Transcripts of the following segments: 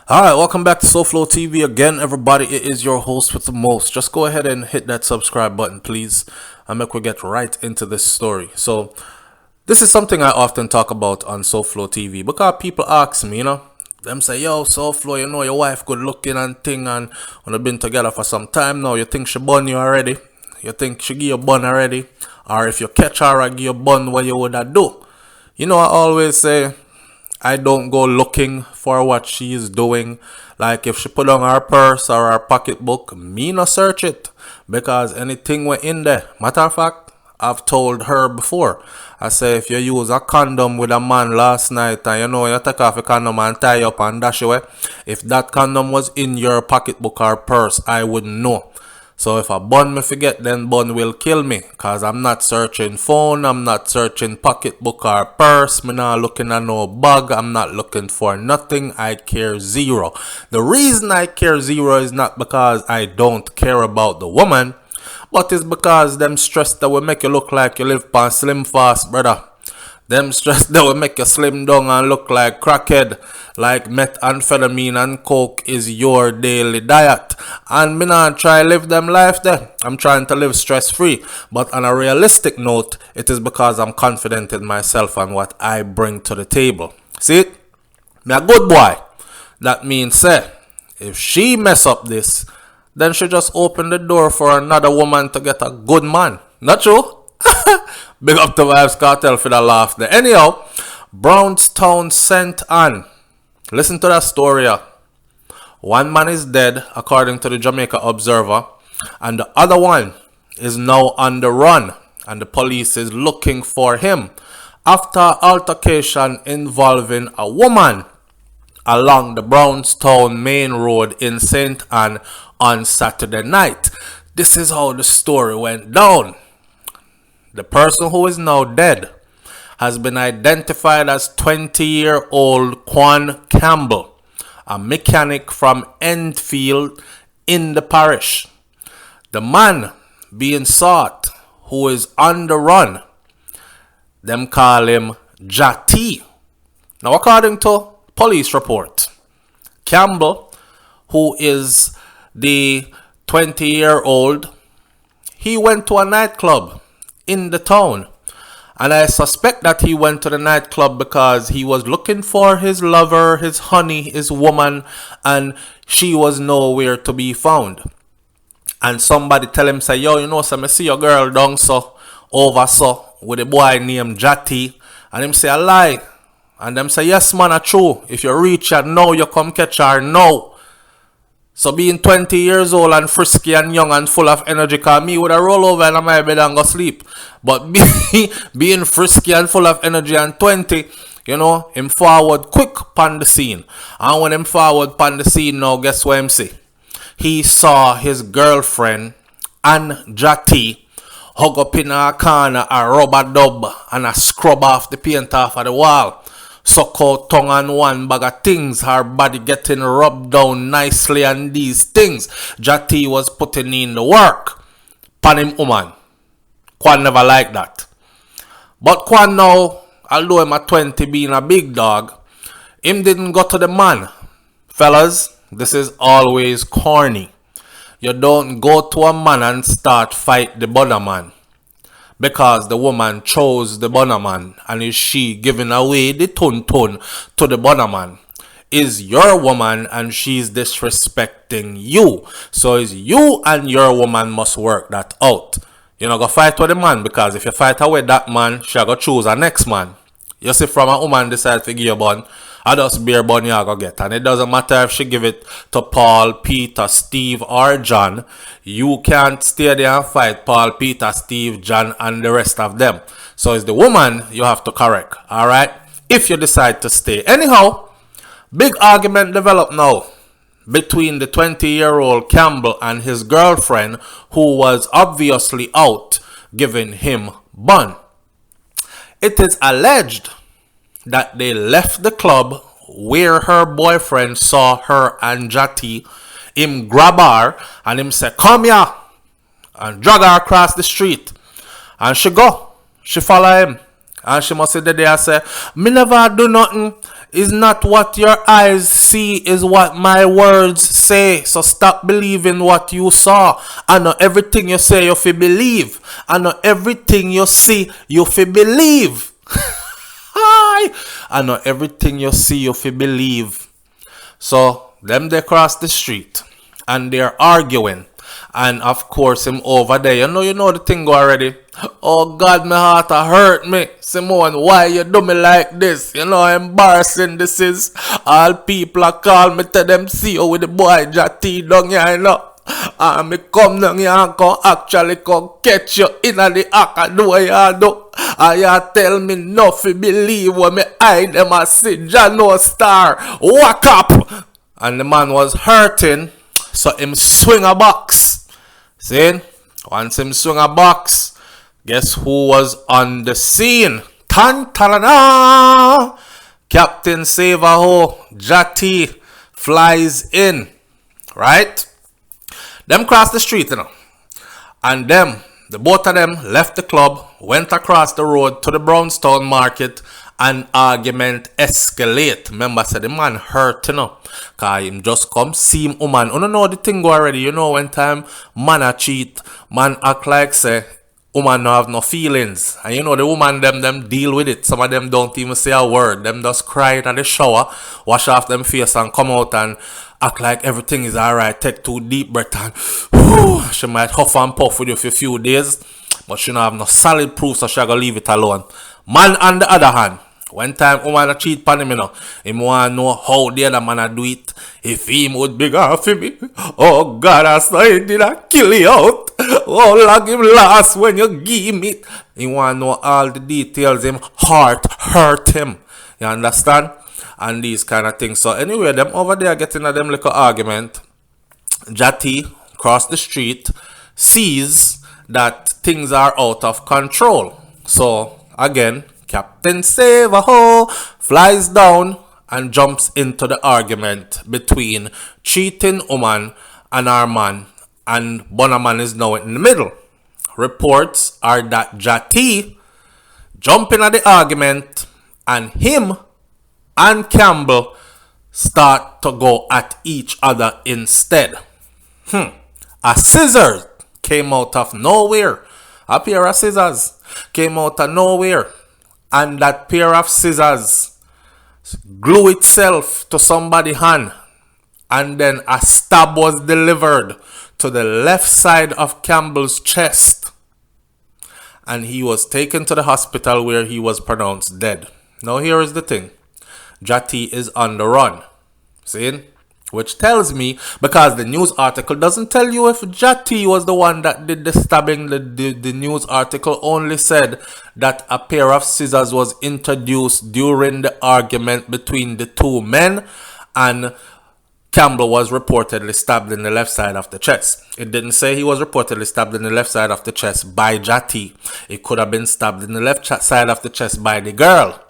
Alright, welcome back to SouFLoTV again, everybody. It is your host with the most. Just go ahead and hit that subscribe button, please, and make we get right into this story. So, this is something I often talk about on SouFLoTV because people ask me, them say, yo, SouFlo, your wife good looking and thing, and when have been together for some time now, you think she bun you already? You think she give you a bun already? Or if you catch her and give you a bun, what you would that do? I always say, I don't go looking for what she is doing. Like if she put on her purse or her pocketbook, me no search it. Because anything went in there. Matter of fact, I've told her before. I say if you use a condom with a man last night and you take off a condom and tie up and dash away, if that condom was in your pocketbook or purse, I wouldn't know. So if a bun me forget, then bun will kill me. Cause I'm not searching phone, I'm not searching pocketbook or purse, me not looking at no bag, I'm not looking for nothing, I care zero. The reason I care zero is not because I don't care about the woman, but it's because them stress that will make you look like you live on slim fast, brother. Them stress that will make you slim down and look like crackhead. Like methamphetamine and coke is your daily diet. And me not try live them life there. I'm trying to live stress free. But on a realistic note, it is because I'm confident in myself and what I bring to the table. See it? Me a good boy. That means say, if she mess up this, then she just open the door for another woman to get a good man. Not true? Big up to Vibes Cartel for the laugh there. Anyhow, Brownstown St. Anne. Listen to that story. One man is dead, according to the Jamaica Observer, and the other one is now on the run, and the police is looking for him after altercation involving a woman along the Brownstown Main Road in St. Anne on Saturday night. This is how the story went down. The person who is now dead has been identified as 20-year-old Quan Campbell, a mechanic from Enfield in the parish. The man being sought, who is on the run, them call him Jati. Now, according to police report, Campbell, who is the 20-year-old, he went to a nightclub in the town, and I suspect that he went to the nightclub because he was looking for his lover, his honey, his woman, and she was nowhere to be found. And somebody tell him, say, yo, so me see your girl down so over so with a boy named Jati, and him say, I lie. And them say, yes man, a true. If you reach her now, you come catch her now. So being 20 years old and frisky and young and full of energy, cause me would have roll over in my bed and go sleep. But being frisky and full of energy and 20, him forward quick pan the scene. And when him forward pan the scene now, guess what him see? He saw his girlfriend and Jati hug up in a corner, a rubber dub, and a scrub off the paint off of the wall. Suck out tongue and one bag of things, her body getting rubbed down nicely, and these things Jati was putting in the work. Pan him woman. Quan never like that. But Quan now, although him at 20 being a big dog, him didn't go to the man. Fellas, this is always corny. You don't go to a man and start fight the bonner man. Because the woman chose the bonner man, and is she giving away the ton to the bonner man? Is your woman and she's disrespecting you. So is you and your woman must work that out. You go fight with the man, because if you fight away that man, she go choose a next man. You see, from a woman decide to give you a bun, I just beer bun you go get. And it doesn't matter if she give it to Paul, Peter, Steve, or John. You can't stay there and fight Paul, Peter, Steve, John, and the rest of them. So it's the woman you have to correct. Alright? If you decide to stay. Anyhow, big argument developed now between the 20-year-old Campbell and his girlfriend, who was obviously out giving him bun. It is alleged that they left the club where her boyfriend saw her and Jati. Him grab her and him say, come here, and drag her across the street. And she go. She follow him. And she must sit there and say, me never do nothing. Is not what your eyes see, is what my words say. So stop believing what you saw. I know everything you say you fi believe. I know everything you see you fi believe. I know everything you see you fi believe. So them they cross the street and they're arguing. And of course him over there, you know the thing go already. Oh God, my heart hurt me. Simone, why you do me like this? You know how embarrassing this is. All people are call me, tell them see you with the boy Jati down here, you know. And me come down here and come actually come catch you in the act and do what you do. And you tell me nothing believe when me eye them and see Jano Star. Wake up! And the man was hurting, so him swing a box. See? Once him swing a box, guess who was on the scene? Tan-ta-da-da! Captain Save-A-Ho, Jati, flies in. Right? Them cross the street, you know. And the both of them left the club, went across the road to the Brownstown market, and argument escalate. Remember, said the man hurt, you know. Cause him just come see him woman. You know the thing go already, you know, when time man a cheat, man act like say woman no have no feelings. And you know the woman them deal with it. Some of them don't even say a word. Them just cry in the shower, wash off them face and come out and act like everything is alright. Take 2 deep breaths and whew, she might huff and puff with you for a few days, but she don't have no solid proof, so she gonna leave it alone. Man on the other hand, when time woman a cheat on him, you know, him want to know how the other man a do it. If him would be gone for me, oh God, I saw it did I kill you out. Oh, long him last when you give me. He want to know all the details. Him heart hurt him. You understand? And these kind of things. So anyway, them over there getting a them little argument. Jati cross the street, sees that things are out of control. So again, Captain Save-A-Ho flies down and jumps into the argument between cheating woman and our man, and Bonaman is now in the middle. Reports are that Jati jump in at the argument and him and Campbell start to go at each other instead. A scissor came out of nowhere. A pair of scissors came out of nowhere. And that pair of scissors glue itself to somebody's hand. And then a stab was delivered to the left side of Campbell's chest. And he was taken to the hospital where he was pronounced dead. Now here is the thing. Jati is on the run. See? Which tells me, because the news article doesn't tell you if Jati was the one that did the stabbing. The news article only said that a pair of scissors was introduced during the argument between the two men, and Campbell was reportedly stabbed in the left side of the chest. It didn't say he was reportedly stabbed in the left side of the chest by Jati. It could have been stabbed in the left side of the chest by the girl.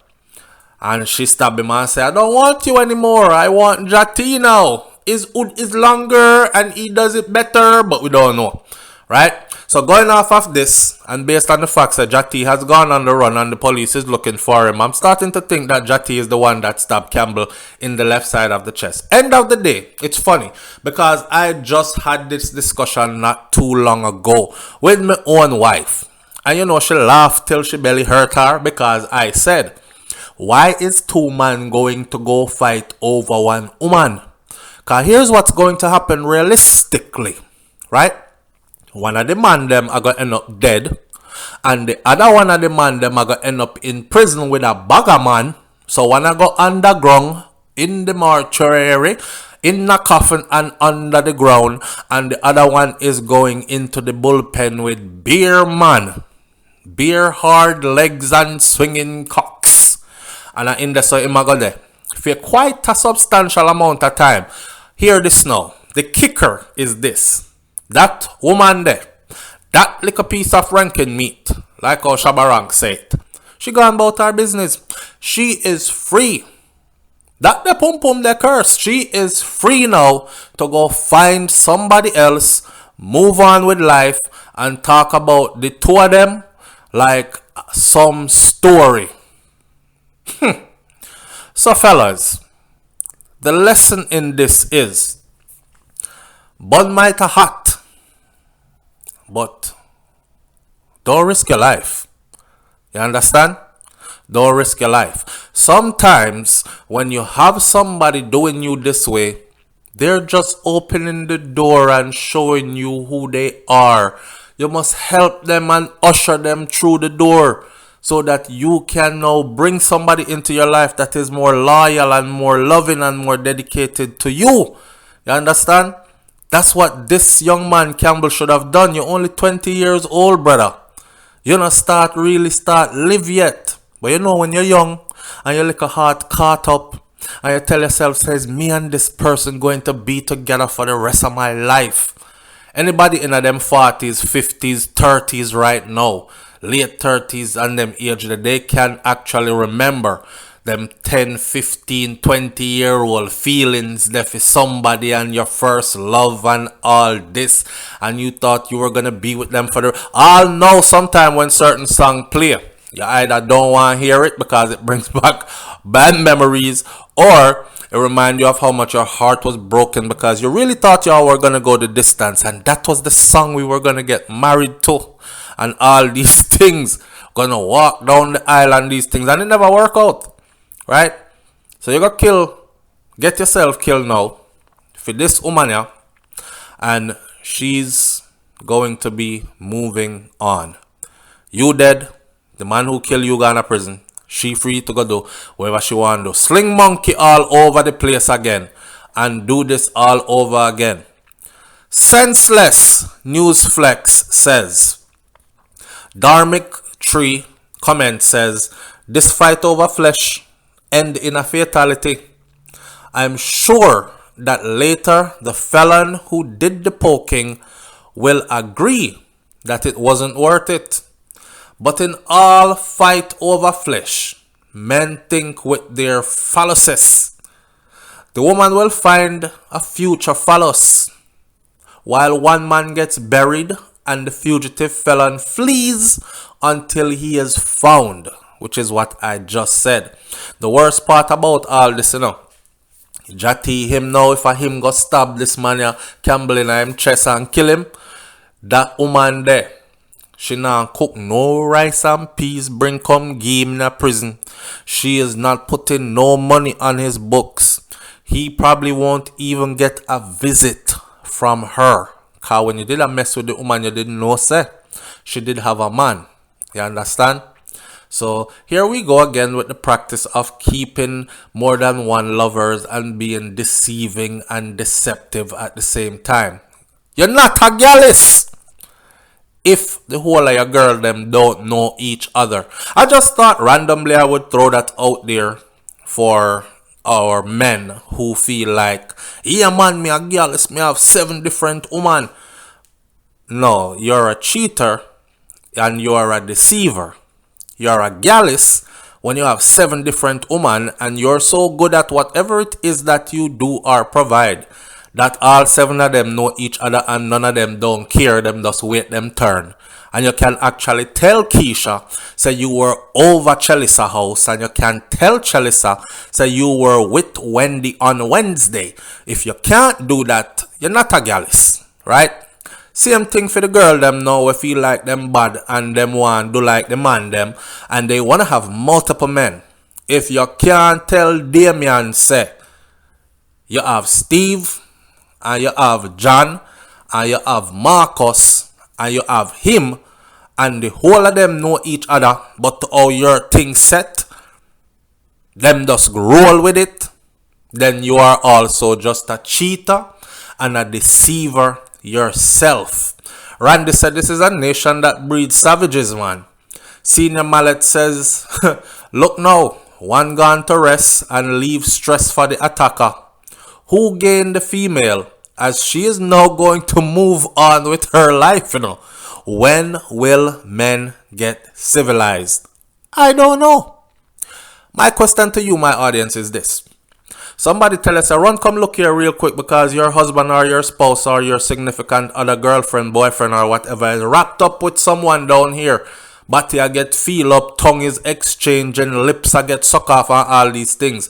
And she stabbed him and said, I don't want you anymore. I want Jati now. His hood is longer and he does it better, but we don't know. Right? So going off of this, and based on the fact that Jati has gone on the run and the police is looking for him, I'm starting to think that Jati is the one that stabbed Campbell in the left side of the chest. End of the day, it's funny because I just had this discussion not too long ago with my own wife. And you know, she laughed till she belly hurt her because I said, why is 2 men going to go fight over 1 woman? Because here's what's going to happen realistically, right? One of the man them are going to end up dead. And the other one of the man them are going to end up in prison with a bagger man. So one I go underground in the mortuary, in the coffin and under the ground. And the other one is going into the bullpen with beer man. Beer hard legs and swinging cocks. And in the so him go there for quite a substantial amount of time. Hear this now. The kicker is this. That woman there, that little piece of ranking meat, like how Shabarang said, she gone about her business. She is free. That the pum pum the curse. She is free now to go find somebody else, move on with life, and talk about the 2 of them like some story. So fellas, the lesson in this is, bun might a hot, but don't risk your life. You understand? Don't risk your life. Sometimes when you have somebody doing you this way, they're just opening the door and showing you who they are. You must help them and usher them through the door so that you can now bring somebody into your life that is more loyal and more loving and more dedicated to you. You understand? That's what this young man Campbell should have done. You're only 20 years old, brother. You don't really start live yet. But you know when you're young and your little heart caught up and you tell yourself, says, me and this person going to be together for the rest of my life. Anybody in them 40s, 50s, 30s right now, late 30s and them age that they can actually remember them 10, 15, 20-year-old feelings there for somebody and your first love and all this, and you thought you were going to be with them for the... I'll know sometime when certain song play, you either don't want to hear it because it brings back bad memories, or it reminds you of how much your heart was broken because you really thought y'all were going to go the distance and that was the song we were going to get married to and all these things, going to walk down the aisle and these things, and it never work out. Right? So you got get yourself killed now for this woman, yeah, and she's going to be moving on. You dead, the man who killed you gone to prison. She free to go do whatever she want to do. Sling monkey all over the place again and do this all over again. Senseless Newsflex says, Dharmic Tree comment says, this fight over flesh end in a fatality. I'm sure that later the felon who did the poking will agree that it wasn't worth it. But in all fight over flesh, men think with their phalluses. The woman will find a future phallus, while one man gets buried and the fugitive felon flees until he is found, which is what I just said. The worst part about all this, Jati him now, if a him go stab this man Campbell in him chest and kill him, that woman there, she not cook no rice and peas, bring come give him in a prison. She is not putting no money on his books. He probably won't even get a visit from her. Cause when you did a mess with the woman, you didn't know, say, she did have a man. You understand? So here we go again with the practice of keeping more than one lovers and being deceiving and deceptive at the same time. You're not a gallus if the whole of your girl them don't know each other. I just thought randomly I would throw that out there for our men who feel like, yeah man, me a gallus, me have 7 different women. No, you're a cheater and you're a deceiver. You're a gallus when you have 7 different women and you're so good at whatever it is that you do or provide that all 7 of them know each other and none of them don't care. Them just wait them turn. And you can actually tell Keisha, say you were over Chelisa house, and you can tell Chelisa, say you were with Wendy on Wednesday. If you can't do that, you're not a gallus, right? Same thing for the girl them now, we feel like them bad and them want do like the man them and they want to have multiple men. If you can't tell Damien, say you have Steve and you have John and you have Marcus and you have him and the whole of them know each other, but how your thing set, them just roll with it, then you are also just a cheater and a deceiver yourself. Randy said this is a nation that breeds savages, man. Senior Mallet says, look now, one gone to rest and leave stress for the attacker. Who gained the female as she is now going to move on with her life, When will men get civilized? I don't know. My question to you, my audience, is this. Somebody tell us, run, come look here real quick because your husband or your spouse or your significant other girlfriend, boyfriend or whatever is wrapped up with someone down here Body I get feel up, tongue is exchanging, lips I get suck off, and all these things.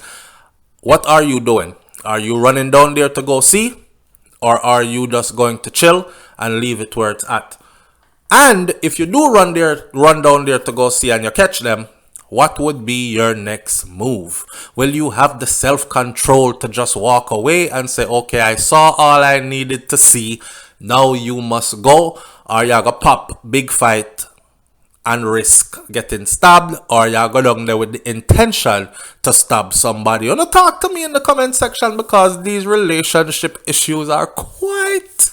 What are you doing? Are you running down there to go see? Or are you just going to chill and leave it where it's at? And if you do run down there to go see and you catch them, what would be your next move? Will you have the self-control to just walk away and say, okay, I saw all I needed to see, now you must go? Or you gonna pop big fight and risk getting stabbed? Or you go down there with the intention to stab somebody? You wanna talk to me in the comment section, because these relationship issues are quite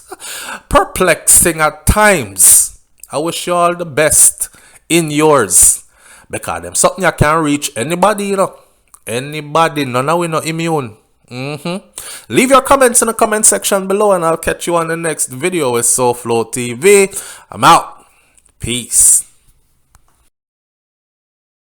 perplexing at times. I wish you all the best in yours, because them something you can reach anybody, you know. Anybody, none of we not immune. Leave your comments in the comment section below, and I'll catch you on the next video with SouFLoTV. I'm out. Peace.